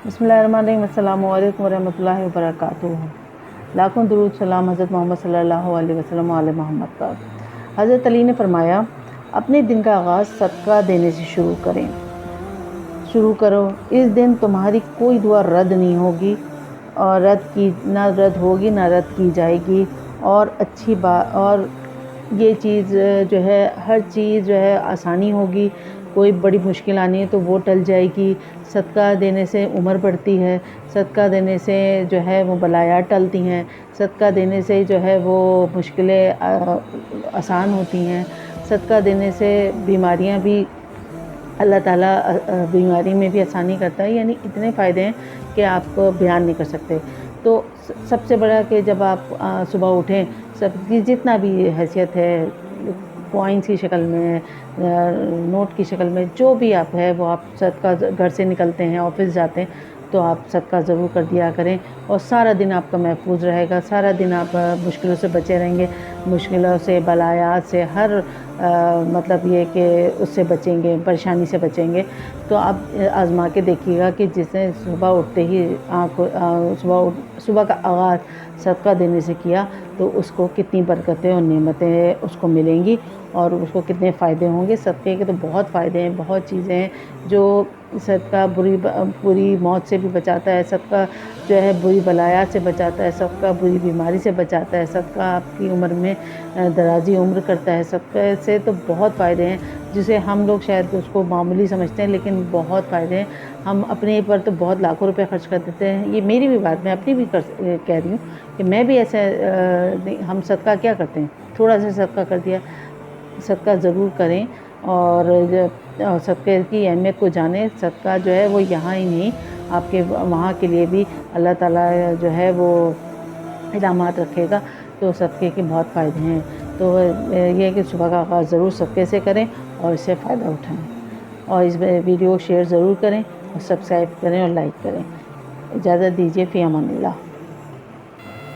बिस्मिल्लाहिर्रहमानिर्रहीम। अस्सलामु अलैकुम वरहमतुल्लाहि वबरकातुहू। लाखों दुरूद सलाम हज़रत मोहम्मद सल्लल्लाहु अलैहि वसल्लम आले मोहम्मद पर। हज़रत अली ने फरमाया, अपने दिन का आगाज़ सदका देने से शुरू करो। इस दिन तुम्हारी कोई दुआ रद्द नहीं होगी और ना रद्द होगी ना रद्द की जाएगी। और अच्छी बात, और ये चीज़ जो है, हर चीज़ जो है आसानी होगी। कोई बड़ी मुश्किल आनी है तो वो टल जाएगी। सदका देने से उम्र बढ़ती है, सदका देने से जो है वो बलायात टलती हैं, सदका देने से जो है वो मुश्किलें आसान होती हैं। सदका देने से बीमारियां भी अल्लाह ताला बीमारी में भी आसानी करता है। यानी इतने फ़ायदे हैं कि आप बयान नहीं कर सकते। तो सबसे बड़ा कि जब आप सुबह उठें, सबकी जितना भी हैसियत है, कॉइन्स की शक्ल में, नोट की शक्ल में, जो भी आप है वो आप सदका, घर से निकलते हैं ऑफ़िस जाते हैं तो आप सदका ज़रूर कर दिया करें। और सारा दिन आपका महफूज रहेगा, सारा दिन आप मुश्किलों से बचे रहेंगे, मुश्किलों से, बलायात से, हर मतलब ये कि उससे बचेंगे, परेशानी से बचेंगे। तो आप आज़मा के देखिएगा कि जिसने सुबह उठते ही सुबह का आगाज़ सदका देने से किया तो उसको कितनी बरकतें और नेमतें उसको मिलेंगी और उसको कितने फ़ायदे होंगे। सदक़े के तो बहुत फ़ायदे हैं, बहुत चीज़ें हैं। जो सदका बुरी मौत से भी बचाता है, सदका जो है बुरी बलायात से बचाता है, सदका बुरी बीमारी से बचाता है, सदका आपकी उम्र में दराज़ी उम्र करता है। सदक़े से तो बहुत फ़ायदे हैं जिसे हम लोग शायद उसको मामूली समझते हैं, लेकिन बहुत फ़ायदे हैं। हम अपने पर तो बहुत लाखों रुपए खर्च कर देते हैं। ये मेरी भी बात, मैं अपनी भी कह रही हूँ कि मैं भी ऐसे हम सदका क्या करते हैं, थोड़ा सा सदका कर दिया। सदका ज़रूर करें और सदक़े की अहमियत को जानें। सदका जो है वो यहाँ ही नहीं, आपके वहाँ के लिए भी अल्लाह ताला जो है वो इनामात रखेगा। तो सदक़े के बहुत फ़ायदे हैं। तो ये है कि सुबह का आगाज़ ज़रूर सदक़े से करें और इससे फ़ायदा उठाएँ। और इस वीडियो को शेयर ज़रूर करें और सब्सक्राइब करें और लाइक करें। इजाज़त दीजिए, फ़ी अमानिल्लाह।